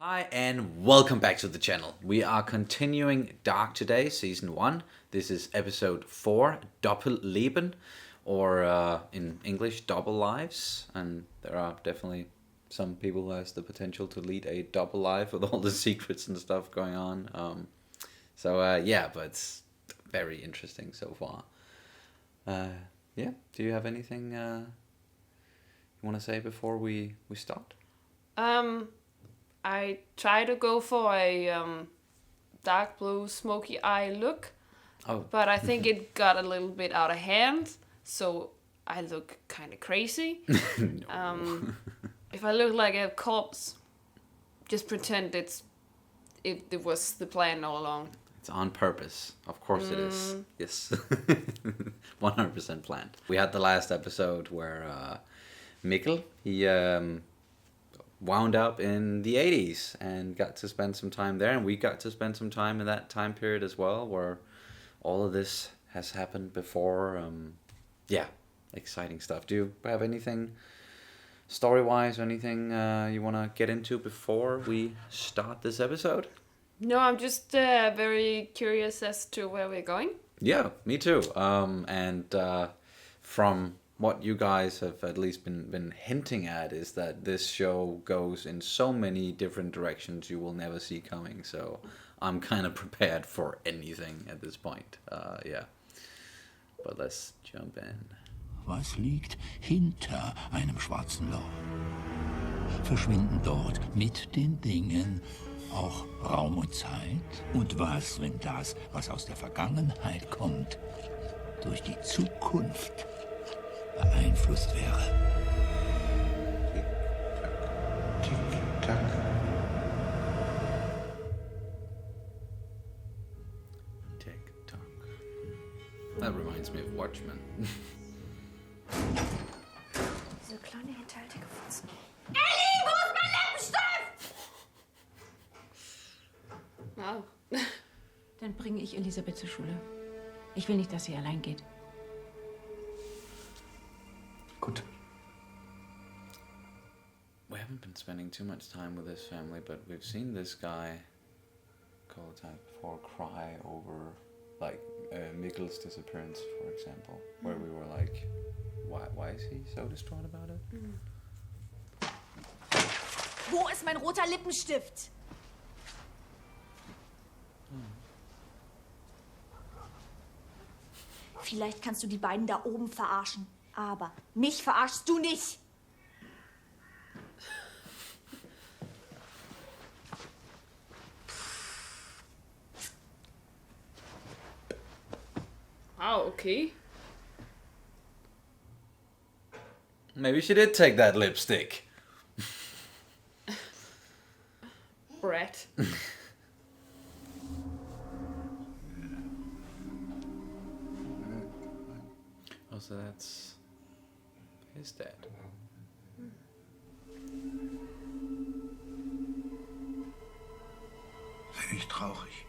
Hi and welcome back to the channel. We are continuing Dark today, season 1. This is episode 4, Doppelleben, or in English, Double Lives. And there are definitely some people who has the potential to lead a double life with all the secrets and stuff going on. Yeah, but it's very interesting so far. Yeah, do you have anything you want to say before we start? I try to go for a dark blue smoky eye look, but I think it got a little bit out of hand, so I look kind of crazy. No. If I look like a corpse, just pretend it was the plan all along. It's on purpose. Of course it is. Yes. 100% planned. We had the last episode where Mikkel, he wound up in the 80s and got to spend some time there, and we got to spend some time in that time period as well, where all of this has happened before. Yeah, exciting stuff. Do you have anything story-wise or anything you want to get into before we start this episode? No, I'm just very curious as to where we're going. Yeah, me too. From what you guys have at least been hinting at is that this show goes in so many different directions you will never see coming. So I'm kind of prepared for anything at this point. Yeah, but let's jump in. Was liegt hinter einem schwarzen Loch? Verschwinden dort mit den Dingen auch Raum und Zeit? Und was, wenn das, was aus der Vergangenheit kommt, durch die Zukunft beeinflusst wäre? Tick-Tack. Tick-Tack. That reminds me of Watchmen. Diese kleine hinterhältige Futzen. Ellie, wo ist mein Lippenstift? Wow. Dann bringe ich Elisabeth zur Schule. Ich will nicht, dass sie allein geht. Gut. We haven't been spending too much time with this family, but we've seen this guy called before cry over like Mikkel's disappearance, for example, where we were like, why is he so distraught about it? Wo ist mein roter Lippenstift? Vielleicht kannst du die beiden da oben verarschen, aber mich verarschst du nicht. Wow, okay. Maybe she did take that lipstick. Brat. Oh, so that's his dad. Sei nicht traurig.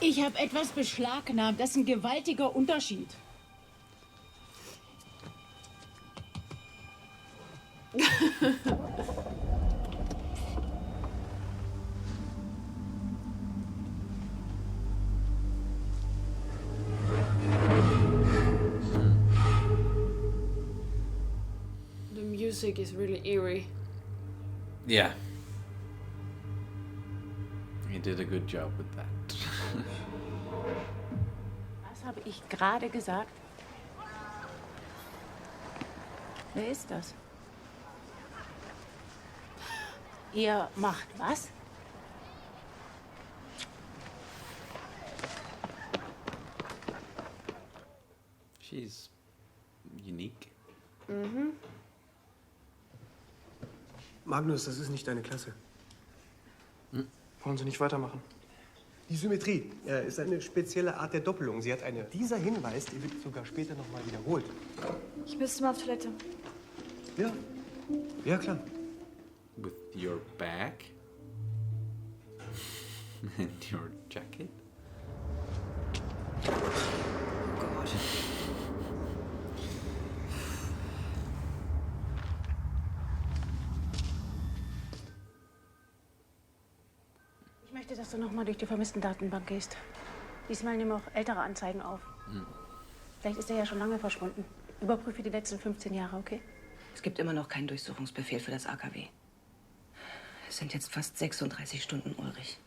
Ich habe etwas beschlagnahmt. Das ist ein gewaltiger Unterschied. The music is really eerie. Yeah. He did a good job with that. Was habe ich gerade gesagt? Wer ist das? Ihr macht was? She's unique. Magnus, das ist nicht deine Klasse. Wollen Sie nicht weitermachen? Die Symmetrie ist eine spezielle Art der Doppelung. Sie hat eine. Dieser Hinweis, der wird sogar später nochmal wiederholt. Ich müsste mal auf Toilette. Ja. Ja, klar. With your bag and your jacket. du nochmal durch die Vermisstendatenbank gehst. Diesmal nehmen auch ältere Anzeigen auf. Vielleicht ist er ja schon lange verschwunden. Überprüfe die letzten 15 Jahre, okay? Es gibt immer noch keinen Durchsuchungsbefehl für das AKW. Es sind jetzt fast 36 Stunden, Ulrich.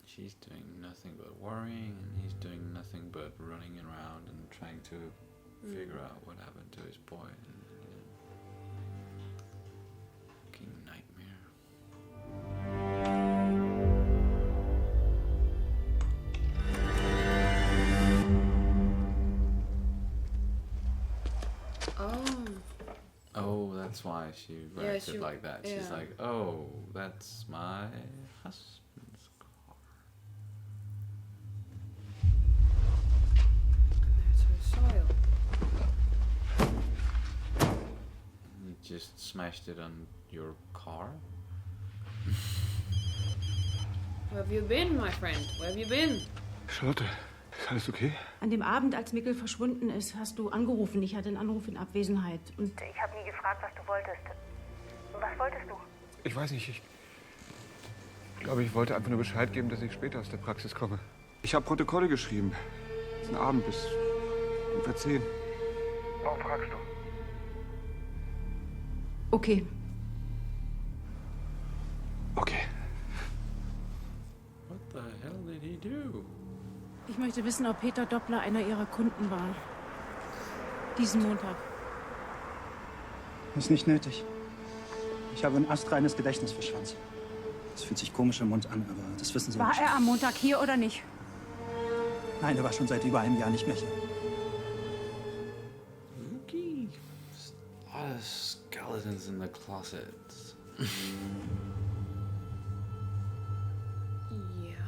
She's doing nothing but worrying, and he's doing nothing but running around and trying to figure out what happened to his boy. And, fucking nightmare. Oh, that's why she reacted like that. She's like, oh, that's my husband's car. That's her soil. You just smashed it on your car? Where have you been, my friend? Where have you been? Charlotte, ist alles okay? An dem Abend, als Mikkel verschwunden ist, hast du angerufen. Ich hatte einen Anruf in Abwesenheit. Und Ich habe nie gefragt, was du wolltest. Was wolltest du? Ich weiß nicht, ich glaube, ich wollte einfach nur Bescheid geben, dass ich später aus der Praxis komme. Ich habe Protokolle geschrieben. Diesen Abend bis ungefähr 10. Warum fragst du? okay. Okay. What the hell did he do? Ich möchte wissen, ob Peter Doppler einer ihrer Kunden war. Diesen Montag. Ist nicht nötig. Ich habe ein astreines Gedächtnis für Schwanz. Das fühlt sich komisch im Mund an, aber das wissen Sie War nicht. er am Montag hier oder nicht? Nein, er war schon seit über einem Jahr nicht mehr hier. Okay. A lot of skeletons in the closets. Yeah.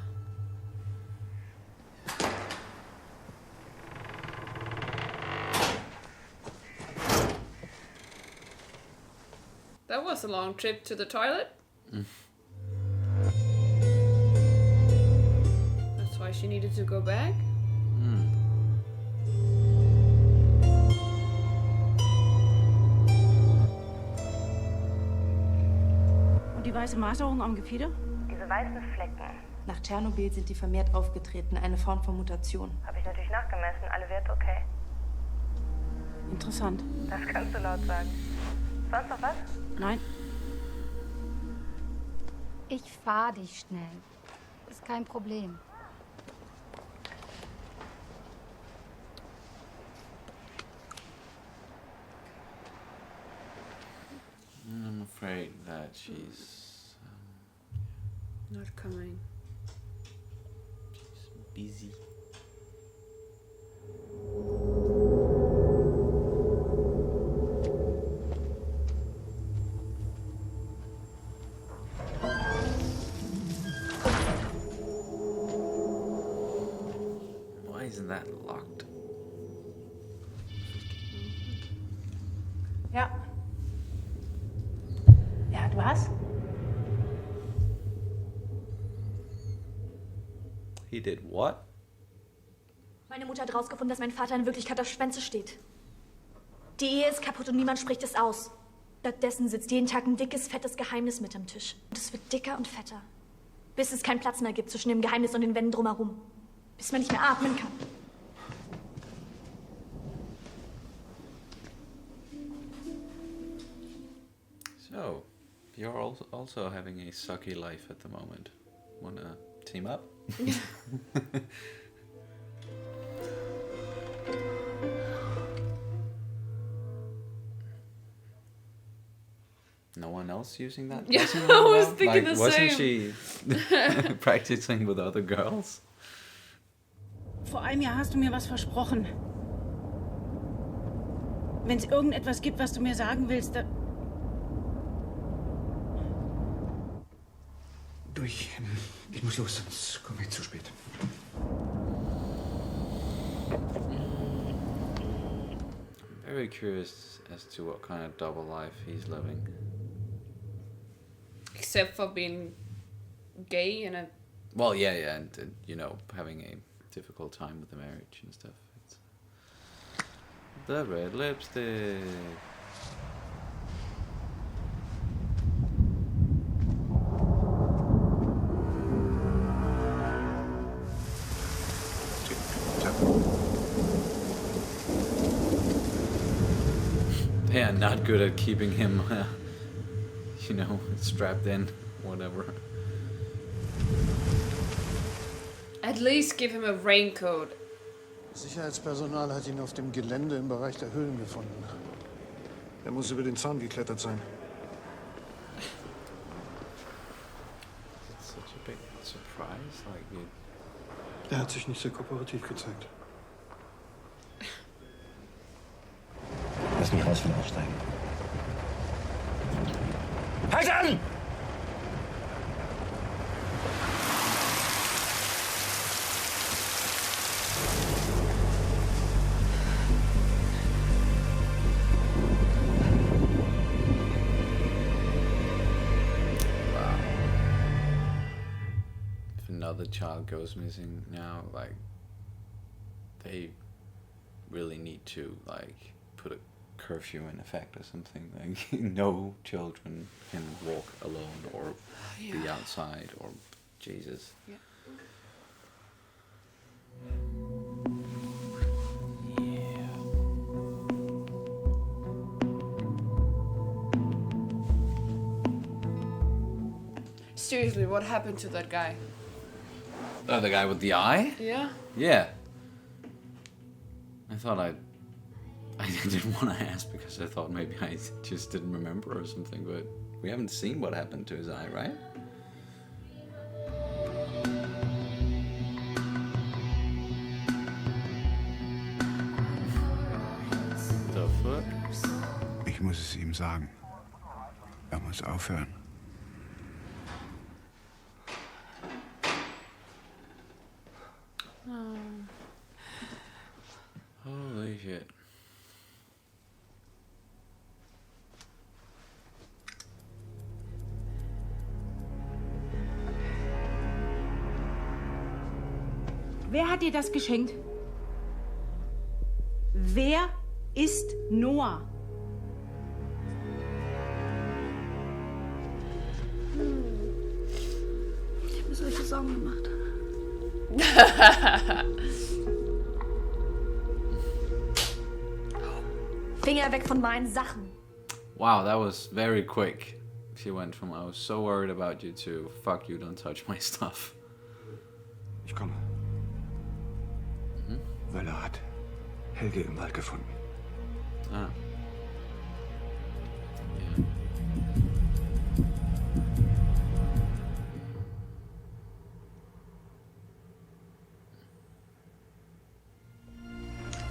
That was a long trip to the toilet. That's why she needed to go back. Und die weiße Maserung am Gefieder? Diese weißen Flecken. Nach Tschernobyl sind die vermehrt aufgetreten, eine Form von Mutation. Habe ich natürlich nachgemessen. Alle Werte okay. Interessant. Das kannst du laut sagen. Sonst noch was? Nein. Ich fahr dich schnell. Ist kein Problem. I'm afraid that she's Not coming. busy. Why isn't that locked? Ja. Ja, du hast? He did what? Meine Mutter hat herausgefunden, dass mein Vater in Wirklichkeit auf Schwänze steht. Die Ehe ist kaputt und niemand spricht es aus. Stattdessen sitzt jeden Tag ein dickes, fettes Geheimnis mit am Tisch. Und es wird dicker und fetter. Bis es keinen Platz mehr gibt zwischen dem Geheimnis und den Wänden drumherum. Bis man nicht mehr atmen kann. So, you're also having a sucky life at the moment. Wanna team up? No one else using that? Yeah, dressing I room was now? thinking the wasn't same. she practicing with other girls? Vor einem Jahr hast du mir was versprochen. Wenn es irgendetwas gibt, was du mir sagen willst, dann... Ich muss los, sonst komme ich zu spät. I'm very curious as to what kind of double life he's living. Except for being gay and a... Well, yeah, and you know, having a difficult time with the marriage and stuff. It's... The red lipstick. They are not good at keeping him, you know, strapped in, whatever. At least give him a raincoat. Sicherheitspersonal hat ihn auf dem Gelände im Bereich der Höhlen gefunden. Er muss über den Zaun geklettert sein. It's such a big surprise, like it. Er hat sich nicht sehr kooperativ gezeigt. Lass mich raus von aussteigen. Halt an! If another child goes missing now, like, they really need to, like, put a curfew in effect or something. Like, no children can walk alone or be outside, or Jesus. Yeah. Seriously, what happened to that guy? Oh, the guy with the eye? Yeah. Yeah. I thought I didn't want to ask because I thought maybe I just didn't remember or something, but we haven't seen what happened to his eye, right? The fuck? Ich muss es ihm sagen. Er muss aufhören. Holy shit. Wer hat dir das geschenkt? Wer ist Noah? Ich habe mir solche Sorgen gemacht. Finger weg von meinen Sachen. Wow, that was very quick. She went from I was so worried about you to fuck you, don't touch my stuff. Ich komme. Weil hat Helge im Wald gefunden. Ah.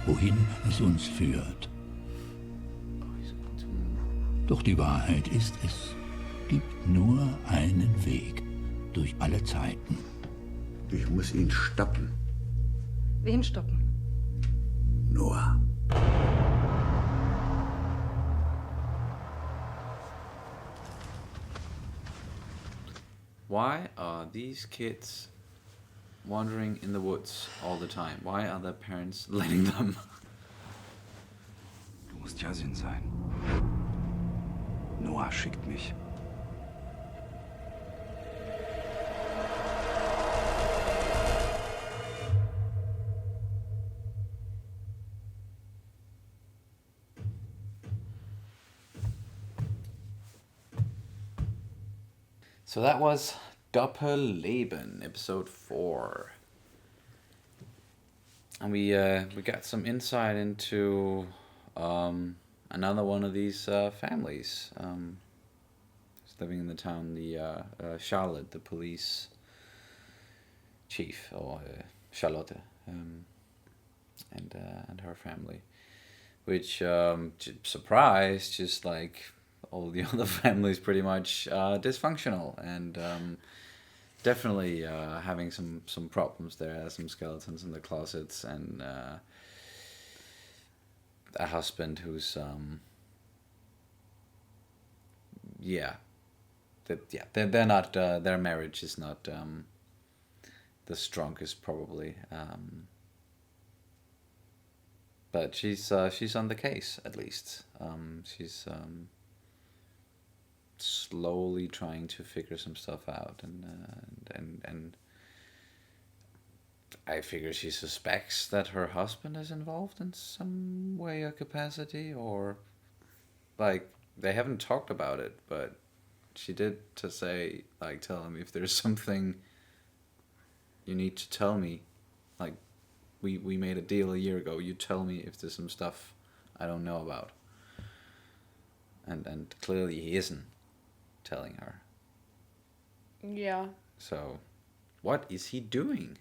Wohin es uns führt. Doch die Wahrheit ist, es gibt nur einen Weg durch alle Zeiten. Ich muss ihn stoppen. Wen stoppen? Noah. Why are these kids wandering in the woods all the time? Why are their parents letting them? Du musst Yasin sein. Noah schickt mich. So that was Doppelleben, episode 4. And we got some insight into another one of these families. Who's living in the town, the Charlotte, the police chief, or Charlotte, and her family. Which, surprise, just like all the other families, pretty much dysfunctional, and definitely having some problems there. Some skeletons in the closets, and a husband who's they're not their marriage is not the strongest, probably. But she's on the case, at least. She's slowly trying to figure some stuff out, and I figure she suspects that her husband is involved in some way or capacity, or like they haven't talked about it, but she did to say, like, tell him if there's something you need to tell me. Like, we made a deal a year ago. You tell me if there's some stuff I don't know about. And clearly he isn't telling her. Yeah. So, what is he doing?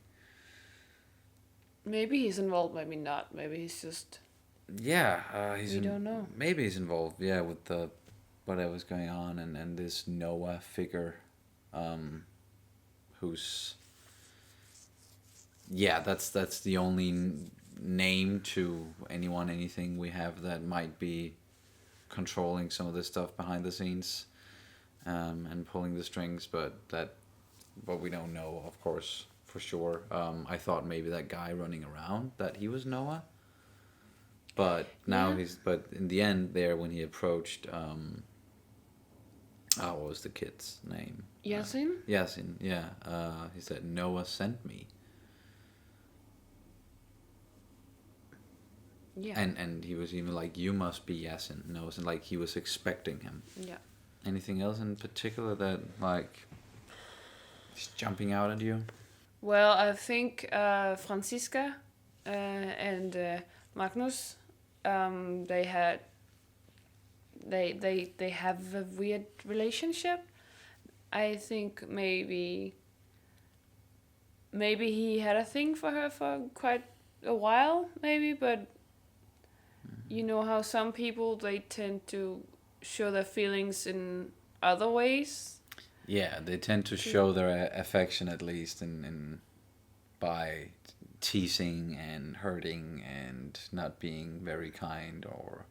Maybe he's involved, maybe not. Maybe he's just... Yeah, we don't know. Maybe he's involved, yeah, with the whatever's going on, and this Noah figure, who's... Yeah, that's the only name to anything we have that might be controlling some of this stuff behind the scenes, and pulling the strings, but we don't know, of course, for sure. I thought maybe that guy running around, that he was Noah, but now but in the end there, when he approached, what was the kid's name? Yasin? Yasin, yeah. He said, Noah sent me. Yeah. And he was even like, you must be Yasin. No, it wasn't like he was expecting him. Yeah. Anything else in particular that, like, is jumping out at you? Well, I think Franziska and Magnus, they have a weird relationship. I think maybe he had a thing for her for quite a while, maybe, but you know how some people, they tend to show their feelings in other ways. Yeah, they tend to show their affection, at least, in by teasing and hurting and not being very kind, or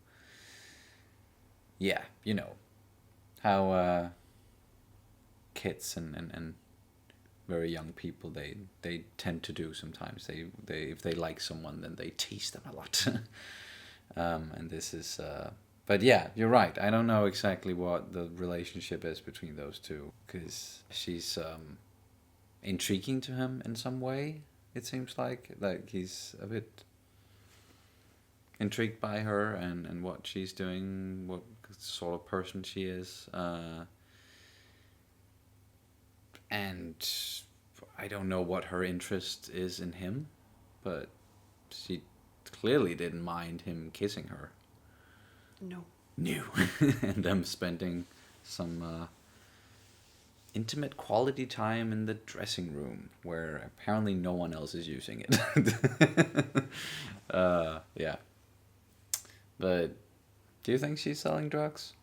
yeah, you know how kids and very young people, they tend to do sometimes. They if they like someone, then they tease them a lot. And this is but yeah, you're right. I don't know exactly what the relationship is between those two, because she's intriguing to him in some way. It seems like he's a bit intrigued by her and what she's doing, what sort of person she is. And I don't know what her interest is in him, but she clearly didn't mind him kissing her. No. And them spending some intimate quality time in the dressing room, where apparently no one else is using it. Yeah. But do you think she's selling drugs?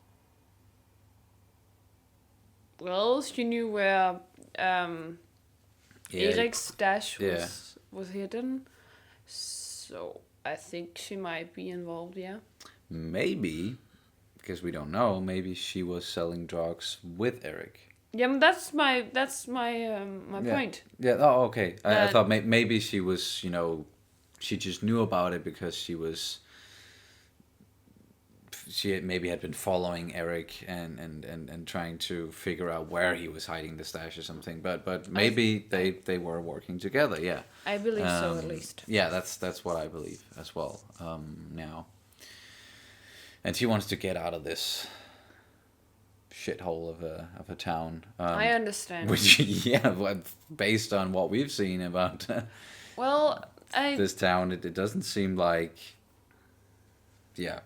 Well, she knew where Eric's stash was hidden, so I think she might be involved, yeah. Maybe, because we don't know, maybe she was selling drugs with Eric. Yeah, that's my point. Yeah, oh, okay. I thought maybe she was, she just knew about it because she maybe had been following Eric and trying to figure out where he was hiding the stash or something. But maybe they were working together. Yeah, I believe so, at least. Yeah, that's what I believe as well. Now, and she wants to get out of this shithole of a town. I understand. Which based on what we've seen about this town, it doesn't seem like. Yeah.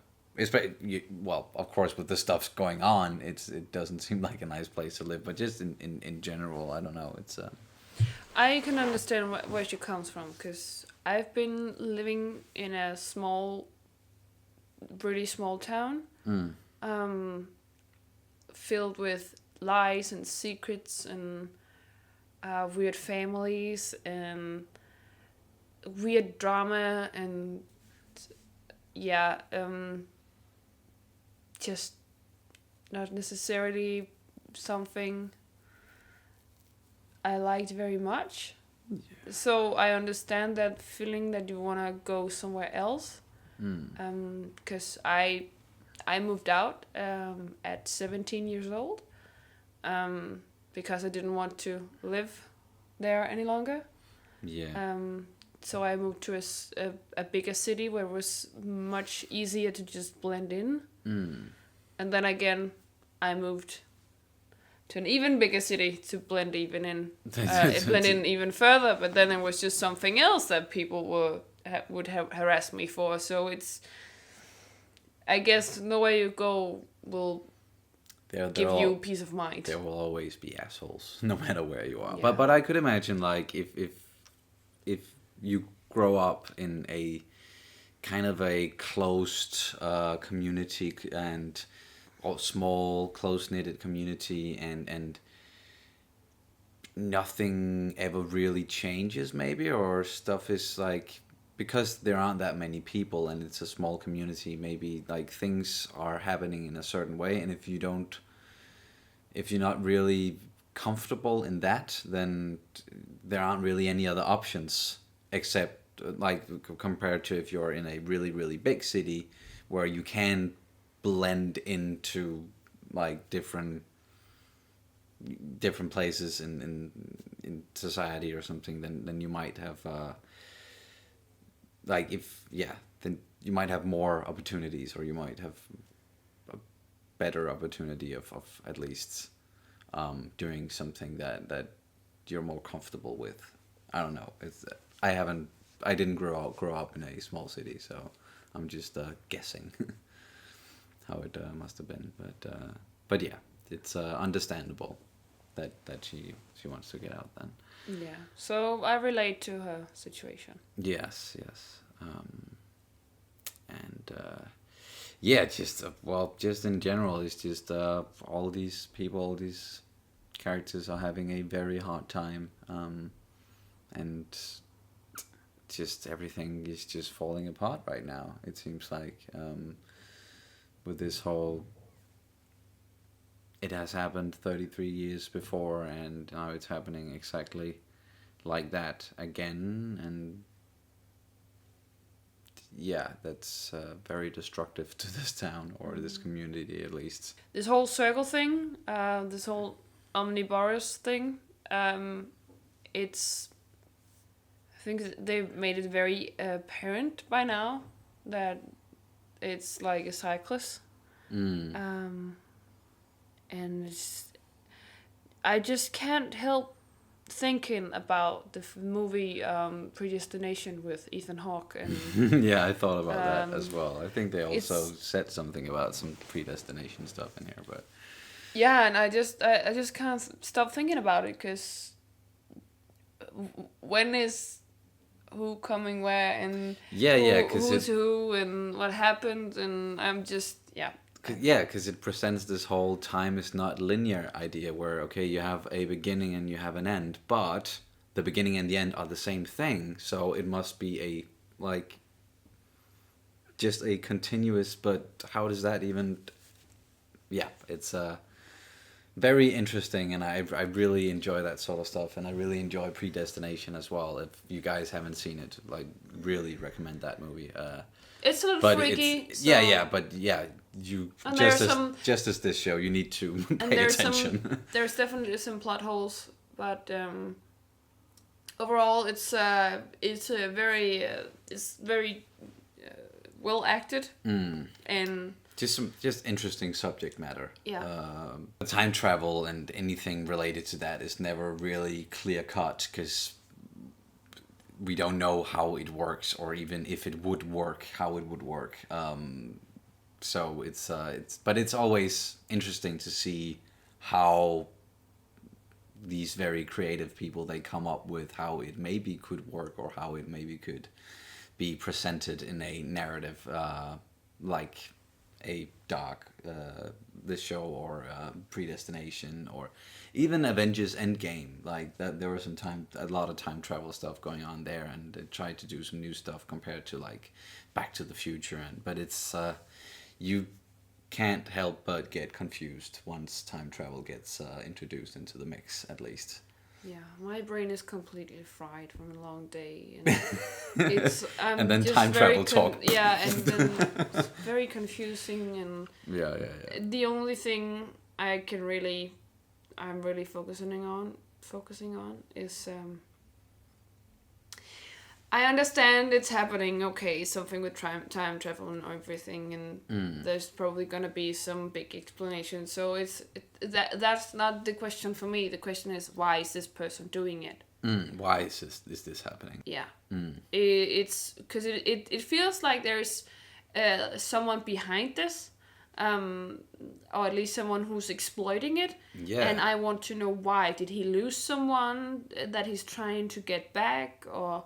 Well, of course, with the stuff's going on, it doesn't seem like a nice place to live. But just in general, I don't know. It's. I can understand where she comes from, because I've been living in a pretty small town, filled with lies and secrets and weird families and weird drama and just not necessarily something I liked very much. Yeah. So I understand that feeling that you want to go somewhere else. because I moved out at 17 years old because I didn't want to live there any longer. Yeah. So I moved to a bigger city where it was much easier to just blend in. And then again, I moved to an even bigger city to blend even in, blend in even further. But then there was just something else that people would harass me for. So it's, I guess, nowhere you go will give you peace of mind. There will always be assholes, no matter where you are. Yeah. But I could imagine, like, if you grow up in a kind of a closed community and small, close-knitted community, and nothing ever really changes, maybe, or stuff is like, because there aren't that many people and it's a small community, maybe like things are happening in a certain way, and if you're not really comfortable in that, then there aren't really any other options except, like, compared to if you're in a really, really big city where you can blend into like different places in society or something, then you might have then you might have more opportunities, or you might have a better opportunity of at least doing something that you're more comfortable with. I don't know. I didn't grow up in a small city, so I'm just guessing how it must have been. But yeah, it's understandable that she wants to get out then. Yeah. So I relate to her situation. Yes. Yeah, just in general, it's just all these people, all these characters are having a very hard time, and just everything is just falling apart right now. It seems like with this whole, it has happened 33 years before, and now it's happening exactly like that again, and yeah, that's very destructive to this town, or this community at least. This whole circle thing, this whole omnivorous thing, it's, I think they've made it very apparent by now that it's like a cyclist. And I just can't help thinking about the movie Predestination with Ethan Hawke. And yeah, I thought about that as well. I think they also said something about some predestination stuff in here, but yeah, and I just can't stop thinking about it, because when is who coming where, and who's who and what happened, and I'm just because it presents this whole time is not linear idea where, okay, you have a beginning and you have an end, but the beginning and the end are the same thing, so it must be just a continuous, but how does that even, it's very interesting, and I really enjoy that sort of stuff, and I really enjoy Predestination as well. If you guys haven't seen it, like, really recommend that movie. It's a little freaky. You just as this show, you need to pay attention. There's definitely some plot holes, but overall, it's very well acted, and just interesting subject matter. Yeah. Time travel and anything related to that is never really clear cut, because we don't know how it works, or even if it would work, how it would work. So it's always interesting to see how these very creative people, they come up with how it maybe could work, or how it maybe could be presented in a narrative, like a Dark, this show, or Predestination, or even Avengers Endgame. Like that, there was a lot of time travel stuff going on there, and they tried to do some new stuff compared to like Back to the Future, but it's you can't help but get confused once time travel gets introduced into the mix, at least. Yeah, my brain is completely fried from a long day, and it's and then just time travel talk. Yeah, and then it's very confusing, and yeah. The only thing I'm really focusing on is I understand it's happening. Okay, something with time travel and everything, and there's probably gonna be some big explanation. So that's not the question for me. The question is, why is this person doing it? Why is this happening? Yeah, it's because it feels like there's someone behind this, or at least someone who's exploiting it. Yeah. And I want to know why. Did he lose someone that he's trying to get back, or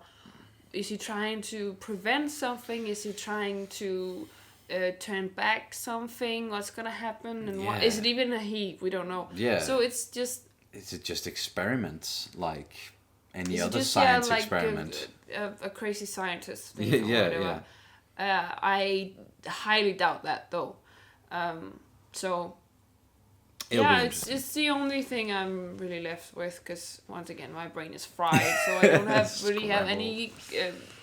is he trying to prevent something? Is he trying to turn back something? What's gonna happen? And what is it even a he? We don't know. Yeah. So it's just. Is it just experiments like any Is it other just, science like experiment? A crazy scientist thing or whatever. I highly doubt that though. So. It's the only thing I'm really left with, because once again my brain is fried, so I don't have any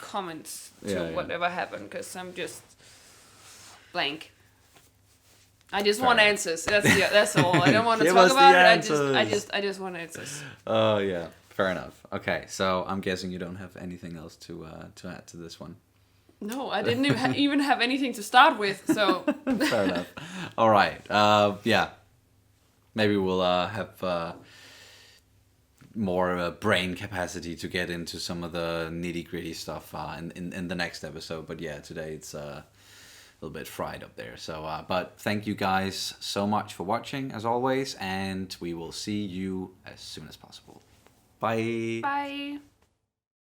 comments to whatever happened, because I'm just blank. I just want answers. That's all. I don't want to talk about it. I just want answers. Oh yeah, fair enough. Okay, so I'm guessing you don't have anything else to add to this one. No, I didn't even have anything to start with. So fair enough. All right. Yeah. Maybe we'll have more brain capacity to get into some of the nitty-gritty stuff in the next episode. But yeah, today it's a little bit fried up there. So, but thank you guys so much for watching, as always, and we will see you as soon as possible. Bye. Bye.